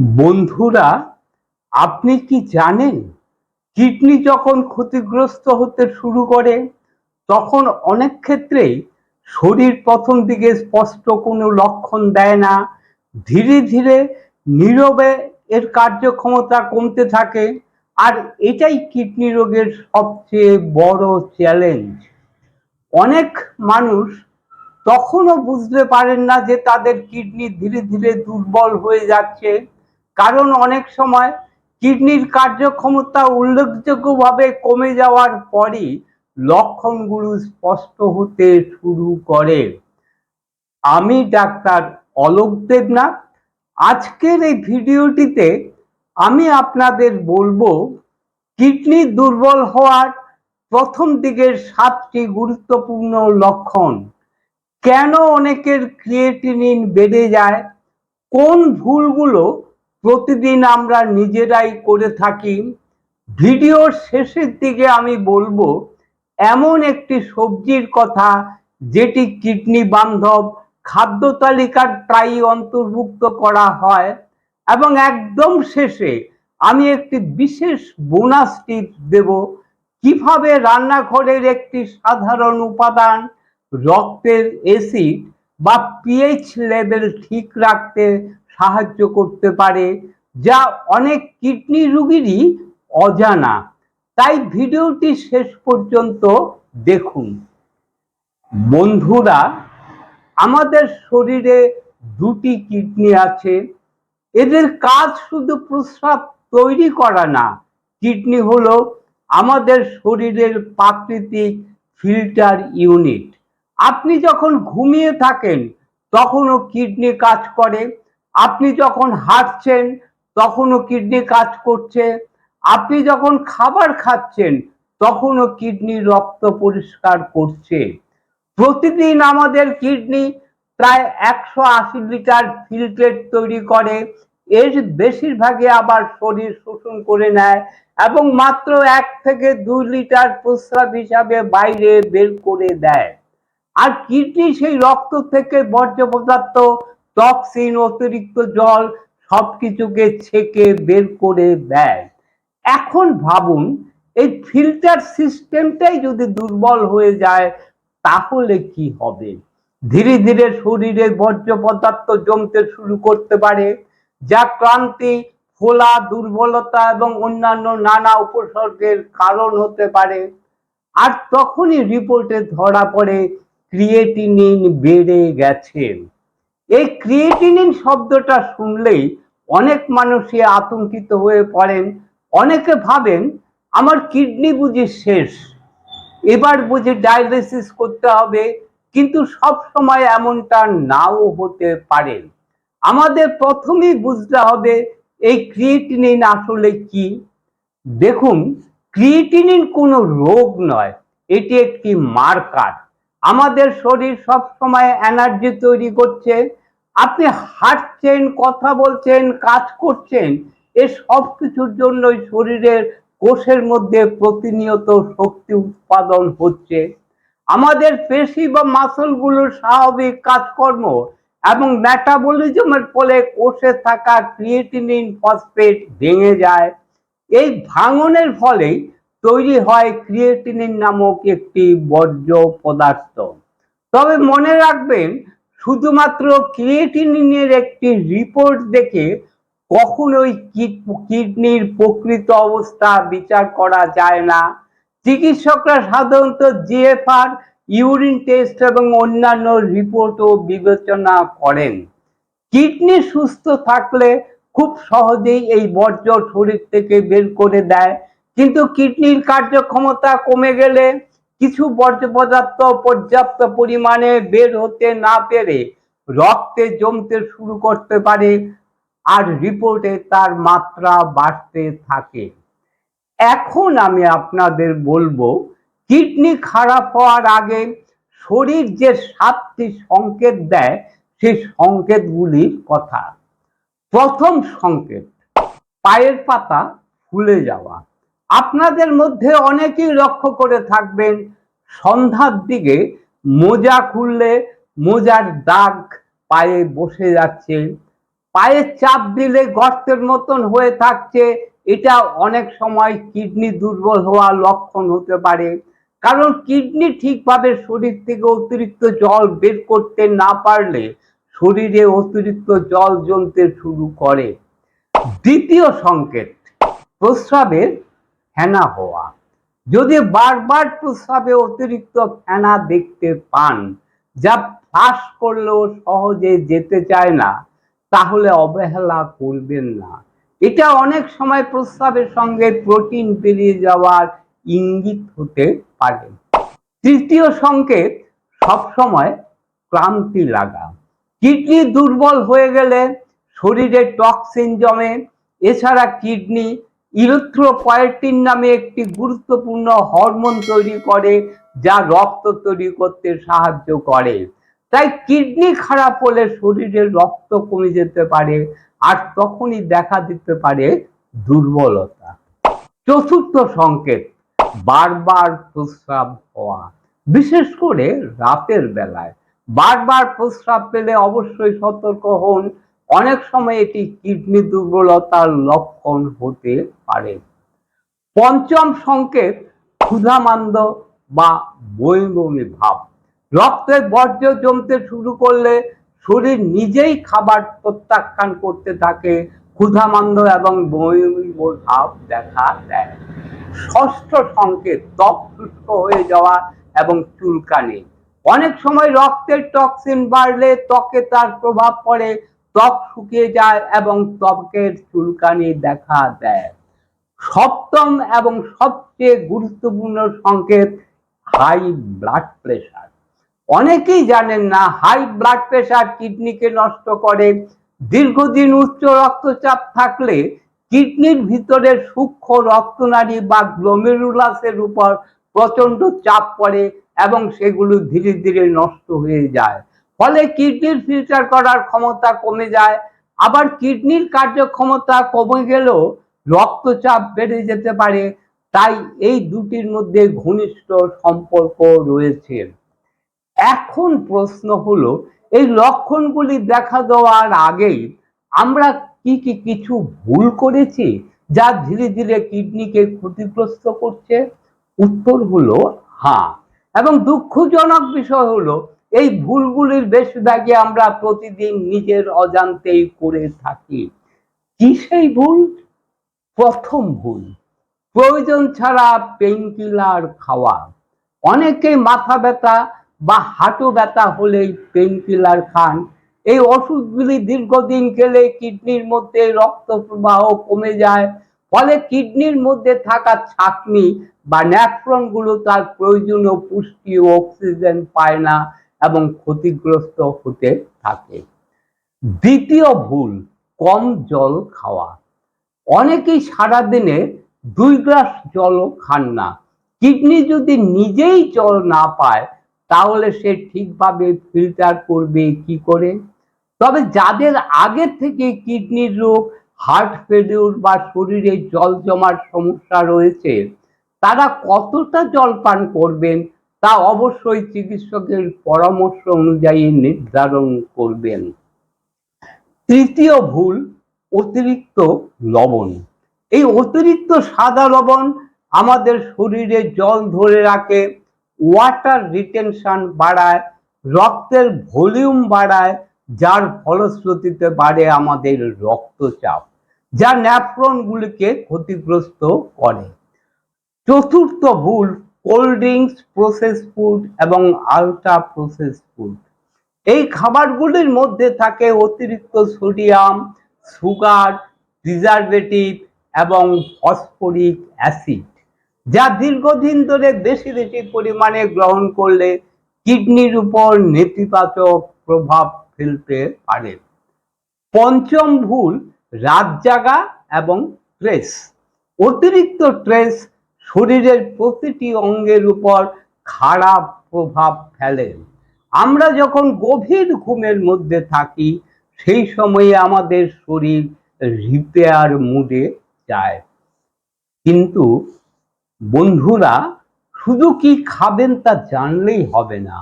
বন্ধুরা, আপনি কি জানেন কিডনি যখন ক্ষতিগ্রস্ত হতে শুরু করে তখন অনেক ক্ষেত্রেই শরীর প্রথম দিকে স্পষ্ট কোনো লক্ষণ দেয় না। ধীরে ধীরে নীরবে এর কার্যক্ষমতা কমতে থাকে। আর এটাই কিডনি রোগের সবচেয়ে বড় চ্যালেঞ্জ। অনেক মানুষ তখনও বুঝতে পারেন না যে তাদের কিডনি ধীরে ধীরে দুর্বল হয়ে যাচ্ছে, কারণ অনেক সময় কিডনির কার্যক্ষমতা উল্লেখযোগ্যভাবে কমে যাওয়ার পরই লক্ষণগুলো স্পষ্ট হতে শুরু করে। আমি ডাক্তার অলোক দেবনাথ। আজকের এই ভিডিওটিতে আমি আপনাদের বলবো কিডনি দুর্বল হওয়ার প্রথম দিকের 7টি গুরুত্বপূর্ণ লক্ষণ, কেন অনেকের ক্রিয়েটিনিন বেড়ে যায়, কোন ভুলগুলো প্রতিদিন আমরা নিজেরাই করে থাকি। ভিডিওর শেষের দিকে আমি বলবো এমন একটি সবজির কথা যেটি কিডনি বান্ধব খাদ্য তালিকার প্রায় অন্তর্ভুক্ত করা হয়, এবং একদম শেষে আমি একটি বিশেষ বোনাস টিপস দেব কিভাবে রান্নাঘরের একটি সাধারণ উপাদান রক্তের অ্যাসিড বা পিএইচ লেভেল ঠিক রাখতে সাহায্য করতে পারে, যা অনেক কিডনি রোগীরই অজানা। তাই ভিডিওটি শেষ পর্যন্ত দেখুন। বন্ধুরা, আমাদের শরীরে দুটি কিডনি আছে। এদের কাজ শুধু প্রস্রাব তৈরি করা না, কিডনি হলো আমাদের শরীরের প্রাকৃতিক ফিল্টার ইউনিট। আপনি যখন ঘুমিয়ে থাকেন তখনও কিডনি কাজ করে, আপনি যখন হাঁটছেন তখনও কিডনি কাজ করছে, আপনি যখন খাবার খাচ্ছেন তখনও কিডনি রক্ত পরিষ্কার করছে। প্রতিদিন আমাদের কিডনি প্রায় 180 লিটার ফিল্ট্রেট তৈরি করে, এর বেশিরভাগই আবার শরীর শোষণ করে নেয় এবং মাত্র 1 থেকে 2 লিটার প্রস্রাব হিসাবে বাইরে বের করে দেয়। আর কিডনি সেই রক্ত থেকে বর্জ্য পদার্থ, টক্সিন, অতিরিক্ত জল সবকিছুকে ছেঁকে বের করে দেয়। এখন ভাবুন, এই ফিল্টার সিস্টেমটাই যদি দুর্বল হয়ে যায় তাহলে কি হবে? ধীরে ধীরে শরীরে বর্জ্য পদার্থ জমতে শুরু করতে পারে, যা ক্লান্তি, ফোলা, দুর্বলতা এবং অন্যান্য নানা উপসর্গের কারণ হতে পারে। আর তখনই রিপোর্টে ধরা পড়ে ক্রিয়েটিনিন বেড়ে গেছে। এই ক্রিয়েটিনিন শব্দটা শুনলেই অনেক মানুষই আতঙ্কিত হয়ে পড়েন। অনেকে ভাবেন আমার কিডনি বুঝি শেষ, এবার বুঝি ডায়ালিসিস করতে হবে, কিন্তু সব সময় এমনটা নাও হতে পারে। আমাদের প্রথমেই বুঝতে হবে এই ক্রিয়েটিনিন আসলে কি। দেখুন, ক্রিয়েটিনিন কোনো রোগ নয়, এটি একটি মার্কার। আমাদের শরীর সব সময় এনার্জি তৈরি করছে। আপনি হাঁটছেন, কথা বলছেন, কাজ করছেন, এ সব কিছুর জন্যই শরীরের কোষের মধ্যে প্রতিনিয়ত শক্তি উৎপাদন হচ্ছে। আমাদের পেশি বা মাসলগুলোর স্বাভাবিক কাজকর্ম এবং মেটাবলিজমের ফলে কোষে থাকা ক্রিয়েটিনিন ফসফেট ভেঙে যায়। এই ভাঙনের ফলেই তৈরি হয় ক্রিয়েটিনিন নামক একটি বর্জ্য পদার্থ। তবে মনে রাখবেন, শুধুমাত্র ক্রিয়েটিনিনের একটি রিপোর্ট দেখে কখনোই কিডনির প্রকৃত অবস্থা বিচার করা যায় না। চিকিৎসকরা সাধারণত জিএফআর, ইউরিন টেস্ট এবং অন্যান্য রিপোর্টও বিবেচনা করেন। কিডনি সুস্থ থাকলে খুব সহজেই এই বর্জ্য শরীর থেকে বের করে দেয়, কিন্তু কিডনির কার্যক্ষমতা কমে গেলে কিছু বর্জ্য পদার্থ পর্যাপ্ত পরিমাণে বের হতে না পেরে রক্তে জমতে শুরু করতে পারে, আর রিপোর্টে তার মাত্রা বাড়তে থাকে। এখন আমি আপনাদের বলবো কিডনি খারাপ হওয়ার আগে শরীর যে 7টি সংকেত দেয় সেই সংকেতগুলির কথা। প্রথম সংকেত, পায়ের পাতা ফুলে যাওয়া। আপনাদের মধ্যে অনেকেই লক্ষ্য করে থাকবেন সন্ধ্যার দিকে মোজা খুললে মোজার দাগ পায়ে বসে যাচ্ছে, পায়ে চাপ দিলে গর্তের মতন হয়ে থাকছে, এটা অনেক সময় কিডনি দুর্বল হওয়ার লক্ষণ হতে পারে। কারণ কিডনি ঠিকভাবে শরীর থেকে অতিরিক্ত জল বের করতে না পারলে শরীরে অতিরিক্ত জল জমতে শুরু করে। দ্বিতীয় সংকেত, প্রস্রাবের ফেনা হওয়া। যদি বারবার প্রস্রাবে অতিরিক্ত ফেনা দেখতে পান, যা ফ্লাশ করলেও সহজে যেতে চায় না, তাহলে অবহেলা করবেন না। এটা অনেক সময় প্রস্রাবের সঙ্গে প্রোটিন বেরিয়ে যাওয়ার ইঙ্গিত হতে পারে। তৃতীয় সংকেত, সবসময় ক্লান্তি লাগা। কিডনি দুর্বল হয়ে গেলে শরীরে টক্সিন জমে। এছাড়া কিডনি ইরিথ্রোপয়েটিন নামে একটি গুরুত্বপূর্ণ হরমোন তৈরি করে, যা রক্ত তৈরি করতে সাহায্য করে। তাই কিডনি খারাপ হলে শরীরে রক্ত কমে যেতে পারে, আর তখনই দেখা দিতে পারে দুর্বলতা। চতুর্থ সংকেত, বারবার প্রস্রাব হওয়া। বিশেষ করে রাতের বেলায় বারবার প্রস্রাব পেলে অবশ্যই সতর্ক হন। অনেক সময় এটি কিডনি দুর্বলতার লক্ষণ হতে পারে। পঞ্চম সংকেত, ক্ষুধামান্দ বা বমি বমি ভাব। রক্তে বর্জ্য জমতে শুরু করলে শরীর নিজেই খাবার প্রত্যাখ্যান করতে থাকে, ক্ষুধামান্দ এবং বমি বমি ভাব দেখা দেয়। ষষ্ঠ সংকেত, ত্বক শুষ্ক হয়ে যাওয়া এবং চুলকানি। অনেক সময় রক্তের টক্সিন বাড়লে ত্বকে তার প্রভাব পড়ে, ত্বক শুকিয়ে যায় এবং ত্বকের চুলকানি দেখা দেয়। সপ্তম এবং সবচেয়ে গুরুত্বপূর্ণ সংকেত, হাই ব্লাড প্রেশার। অনেকেই জানেন না, হাই ব্লাড প্রেশার কিডনিকে নষ্ট করে। দীর্ঘদিন উচ্চ রক্তচাপ থাকলে কিডনির ভিতরের সূক্ষ্ম রক্তনালী বা গ্লোমেরুলাসের উপর প্রচন্ড চাপ পড়ে এবং সেগুলো ধীরে ধীরে নষ্ট হয়ে যায়। ফলে কিডনির ফিল্টার করার ক্ষমতা কমে যায়। আবার কিডনির কার্যক্ষমতা কমে গেলেও রক্তচাপ বেড়ে যেতে পারে। তাই এই দুটির মধ্যে ঘনিষ্ঠ সম্পর্ক রয়েছে। এখন প্রশ্ন হলো, এই লক্ষণগুলি দেখা দেওয়ার আগেই আমরা কি কিছু ভুল করেছি যা ধীরে ধীরে কিডনিকে ক্ষতিগ্রস্ত করছে? উত্তর হলো হ্যাঁ। এবং দুঃখজনক বিষয় হলো, এই ভুলগুলির বেশিরভাগই আমরা প্রতিদিন নিজের অজান্তেই করে থাকি। কি সেই ভুল? প্রথম ভুল, প্রয়োজন ছাড়া পেইনকিলার খাওয়া। অনেকেই মাথা ব্যথা বা হাঁটু ব্যথা হলেই পেইনকিলার খান। এই ওষুধগুলি দীর্ঘদিন খেলে কিডনির মধ্যে রক্ত প্রবাহ কমে যায়, ফলে কিডনির মধ্যে থাকা ছাঁকনি বা ন্যাফ্রন গুলো তার প্রয়োজনীয় পুষ্টি ও অক্সিজেন পায় না এবং ক্ষতিগ্রস্ত হতে থাকে। দ্বিতীয় ভুল, কম জল খাওয়া। অনেকেই সারাদিনে 2 গ্লাস জলও খান না। কিডনি যদি নিজেই জল না পায়, তাহলে সে ঠিকভাবে ফিল্টার করবে কি করে? তবে যাদের আগে থেকে কিডনির রোগ, হার্ট ফেলিউর বা শরীরে জল জমার সমস্যা রয়েছে, তারা কতটা জল পান করবেন তা অবশ্যই চিকিৎসকের পরামর্শ অনুযায়ী নির্ধারণ করবেন। তৃতীয় ভুল, অতিরিক্ত লবণ। এই অতিরিক্ত সাদা লবণ আমাদের শরীরে জল ধরে রাখে, ওয়াটার রিটেনশন বাড়ায়, রক্তের ভলিউম বাড়ায়, যার ফলশ্রুতিতে বাড়ে আমাদের রক্তচাপ, যা ন্যাফ্রনগুলিকে ক্ষতিগ্রস্ত করে। চতুর্থ ভুল, কোল্ড ড্রিঙ্কস, প্রসেস ফুড এবং আলট্রা প্রসেস ফুড। এই খাবারগুলির মধ্যে থাকে অতিরিক্ত সোডিয়াম, সুগার, প্রিজারভেটিভ এবং ফসফরিক অ্যাসিড, যা দীর্ঘদিন ধরে বেশি বেশি পরিমাণে গ্রহণ করলে কিডনির উপর নেতিবাচক প্রভাব ফেলতে পারে। পঞ্চম ভুল, রাত জাগা এবং স্ট্রেস। অতিরিক্ত স্ট্রেস শরীরের প্রতিটি অঙ্গের উপর খারাপ প্রভাব ফেলে। আমরা যখন গভীর ঘুমের মধ্যে থাকি, সেই সময়ে আমাদের শরীর রিপেয়ার মুডে যায়। কিন্তু বন্ধুরা, শুধু কি খাবেন তা জানলেই হবে না।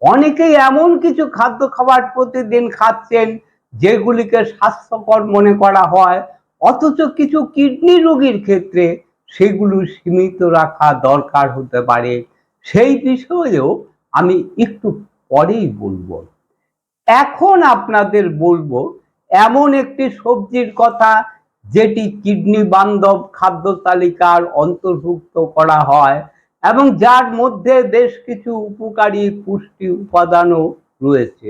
অনেকেই এমন কিছু খাদ্য খাবার প্রতিদিন খাচ্ছেন যেগুলিকে স্বাস্থ্যকর মনে করা হয়, অথচ কিছু কিডনি রোগীর ক্ষেত্রে সেগুলো সীমিত রাখা দরকার হতে পারে। সেই বিষয়েও আমি একটু পরেই বলবো। এখন আপনাদের বলবো এমন একটি সবজির কথা যেটি কিডনি বান্ধব খাদ্য তালিকার অন্তর্ভুক্ত করা হয় এবং যার মধ্যে বেশ কিছু উপকারী পুষ্টি উপাদানও রয়েছে।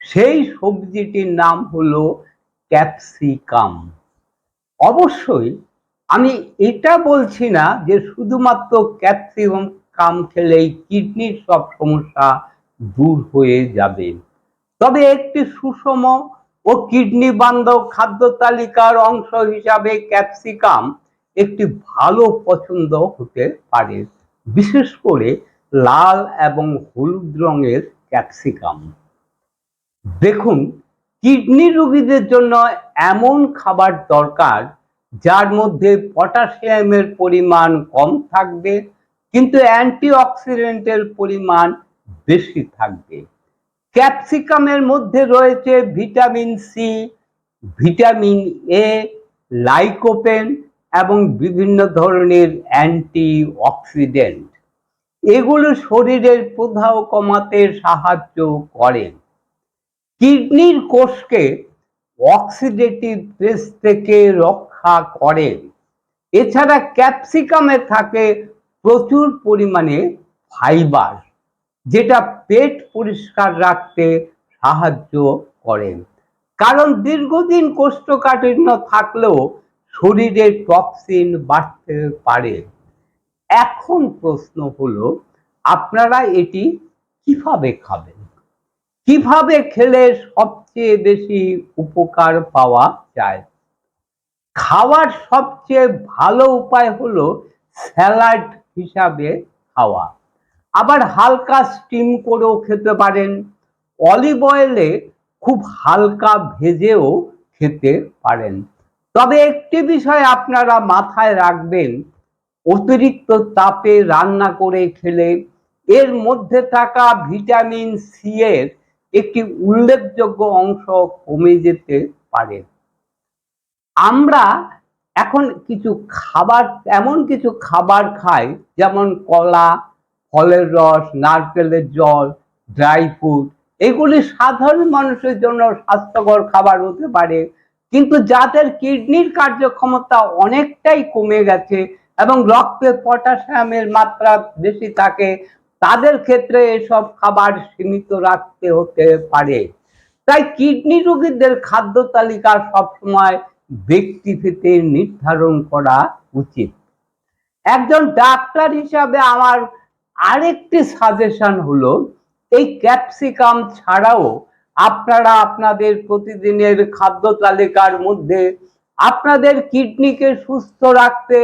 সেই সবজিটির নাম হলো ক্যাপসিকাম। অবশ্যই আমি এটা বলছি না যে শুধুমাত্র ক্যাপসিকাম খেলেই কিডনির সব সমস্যা দূর হয়ে যাবে, তবে একটি সুষম ও কিডনি বান্ধব খাদ্য তালিকার অংশ হিসাবে ক্যাপসিকাম একটি ভালো পছন্দ হতে পারে, বিশেষ করে লাল এবং হলুদ রঙের ক্যাপসিকাম। দেখুন, কিডনি রোগীদের জন্য এমন খাবার দরকার যার মধ্যে পটাশিয়ামের পরিমাণ কম থাকবে কিন্তু অ্যান্টিঅক্সিডেন্টের পরিমাণ বেশি থাকবে। ক্যাপসিকামের মধ্যে রয়েছে vitamin C, vitamin A, lycopene এবং বিভিন্ন ধরনের অ্যান্টিঅক্সিডেন্ট। এগুলো শরীরের প্রদাহ কমাতে সাহায্য করে, কিডনির কোষকে অক্সিডেটিভ স্ট্রেস থেকে রক্ষা করে। এছাড়া ক্যাপসিকামে থাকে প্রচুর পরিমাণে ফাইবার, যেটা পেট পরিষ্কার রাখতে সাহায্য করে, কারণ দীর্ঘদিন কোষ্ঠকাঠিন্য থাকলেও শরীরে টক্সিন বাড়তে পারে। এখন প্রশ্ন হলো, আপনারা এটি কিভাবে খাবেন? কিভাবে খেলে সবচেয়ে বেশি উপকার পাওয়া যায়? খাওয়ার সবচেয়ে ভালো উপায় হলো স্যালাড হিসাবে খাওয়া, আবার হালকা স্টিম করেও খেতে পারেন, অলিভ অয়েলে খুব হালকা ভেজেও খেতে পারেন। তবে একটি বিষয় আপনারা মাথায় রাখবেন, অতিরিক্ত তাপে রান্না করে খেলে এর মধ্যে থাকা ভিটামিন সি এর একটি উল্লেখযোগ্য অংশ কমে যেতে পারে। আমরা এখন এমন কিছু খাবার খাই, যেমন কলা, ফলের রস, নারকেলের জল, ড্রাই ফ্রুট। এগুলি সাধারণ মানুষের জন্য স্বাস্থ্যকর খাবার হতে পারে, কিন্তু যাদের কিডনির কার্যক্ষমতা অনেকটাই কমে গেছে এবং রক্তে পটাশিয়ামের মাত্রা বেশি থাকে, তাদের ক্ষেত্রে এসব খাবার সীমিত রাখতে হতে পারে। তাই কিডনি রোগীদের খাদ্য তালিকা সবসময় ব্যক্তিভেদে নির্ধারণ করা উচিত। একজন ডাক্তার হিসাবে আমার আরেকটি সাজেশন হলো, এই ক্যাপসিকাম ছাড়াও আপনারা আপনাদের প্রতিদিনের খাদ্য তালিকার মধ্যে আপনাদের কিডনিকে সুস্থ রাখতে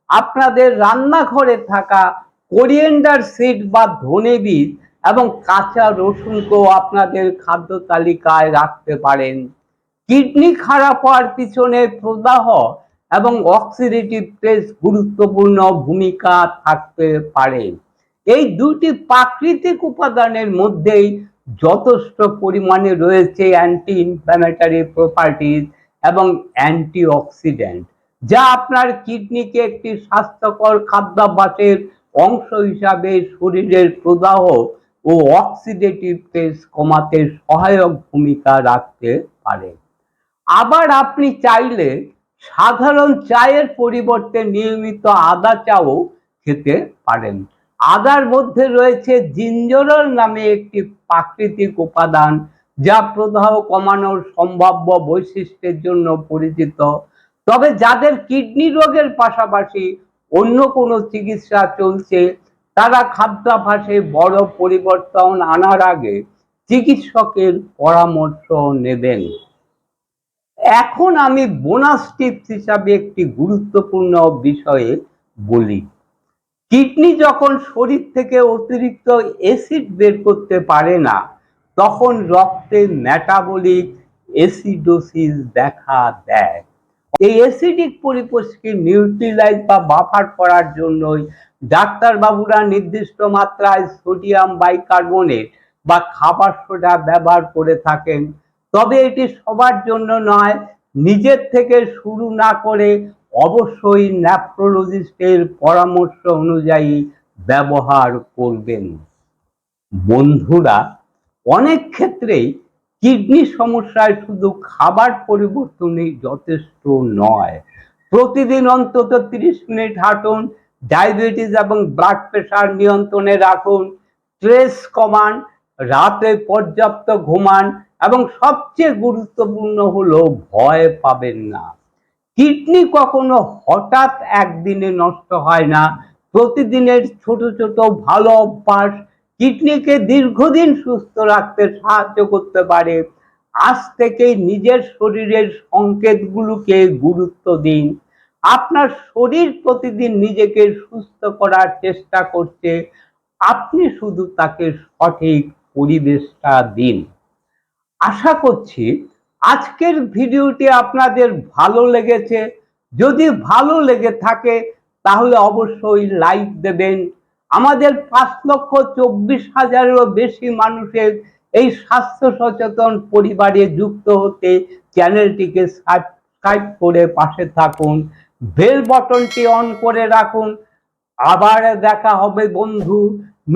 আপনাদের রান্নাঘরে থাকা কোরিয়েন্ডার সিড বা ধনে বীজ এবং কাঁচা রসুনকেও আপনাদের খাদ্য তালিকায় রাখতে পারেন। কিডনি খারাপ হওয়ার পিছনে প্রদাহ এবং অক্সিডেটিভ স্ট্রেস গুরুত্বপূর্ণ ভূমিকা থাকতে পারে। এই দুটি প্রাকৃতিক উপাদানের মধ্যেই যথেষ্ট পরিমাণে রয়েছে অ্যান্টি ইনফ্ল্যামেটরি প্রপার্টিজ এবং অ্যান্টিঅক্সিডেন্ট, যা আপনার কিডনিকে একটি স্বাস্থ্যকর খাদ্যাভ্যাসের অংশ হিসাবে শরীরের প্রদাহ ও অক্সিডেটিভ স্ট্রেস কমাতে সহায়ক ভূমিকা রাখতে পারে। আবার আপনি চাইলে সাধারণ চায়ের পরিবর্তে নিয়মিত আদা চাও খেতে পারেন। আদার মধ্যে রয়েছে জিঞ্জারল নামে একটি প্রাকৃতিক উপাদান, যা প্রদাহ কমানোর সম্ভাব্য বৈশিষ্ট্যের জন্য পরিচিত। তবে যাদের কিডনি রোগের পাশাপাশি অন্য কোনো চিকিৎসা চলছে, তারা খাদ্যাভ্যাসে বড় পরিবর্তন আনার আগে চিকিৎসকের পরামর্শ নেবেন। এখন আমি বোনাস টিপস হিসাবে একটি গুরুত্বপূর্ণ বিষয়ে বলি। কিডনি যখন শরীর থেকে অতিরিক্ত অ্যাসিড বের করতে পারে না, তখন রক্তে মেটাবলিক অ্যাসিডোসিস দেখা দেয়। এই অ্যাসিডিক পরিবেশকে নিউট্রিলাইজ বা বাফার করার জন্যই ডাক্তারবাবুরা নির্দিষ্ট মাত্রায় সোডিয়াম বাইকার্বনেট বা খাবার সোডা ব্যবহার করে থাকেন। তবে এটি সবার জন্য নয়। নিজের থেকে শুরু না করে অবশ্যই নেফ্রোলজিস্টের পরামর্শ অনুযায়ী ব্যবহার করবেন। বন্ধুরা, অনেক ক্ষেত্রেই কিডনি সমস্যায় শুধু খাবার পরিবর্তনই যথেষ্ট নয়। প্রতিদিন অন্তত 30 মিনিট হাঁটুন, ডায়াবেটিস এবং ব্লাড প্রেশার নিয়ন্ত্রণে রাখুন, স্ট্রেস কমান, রাতে পর্যাপ্ত ঘুমান এবং সবচেয়ে গুরুত্বপূর্ণ হলো ভয় পাবেন না। কিডনি কখনো হঠাৎ একদিনে নষ্ট হয় না। প্রতিদিনের ছোট ছোট ভালো অভ্যাস কিডনিকে দীর্ঘদিন সুস্থ রাখতে সাহায্য করতে পারে। আজ থেকেই নিজের শরীরের সংকেতগুলোকে গুরুত্ব দিন। আপনার শরীর প্রতিদিন নিজেকে সুস্থ করার চেষ্টা করছে, আপনি শুধু তাকে সঠিক পরিবেশটা দিন। আশা করছি আজকের ভিডিওটি আপনাদের ভালো লেগেছে। যদি ভালো লেগে থাকে তাহলে অবশ্যই লাইক দেবেন। আমাদের 5,24,000-এরও বেশি মানুষের এই স্বাস্থ্য সচেতন পরিবারে যুক্ত হতে চ্যানেলটিকে সাবস্ক্রাইব করে পাশে থাকুন, বেল বাটনটি অন করে রাখুন। আবার দেখা হবে বন্ধু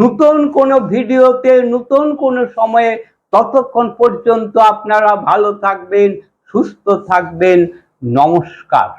নতুন কোনো ভিডিওতে, নতুন কোনো সময়ে। ততক্ষণ পর্যন্ত আপনারা ভালো থাকবেন, সুস্থ থাকবেন। নমস্কার।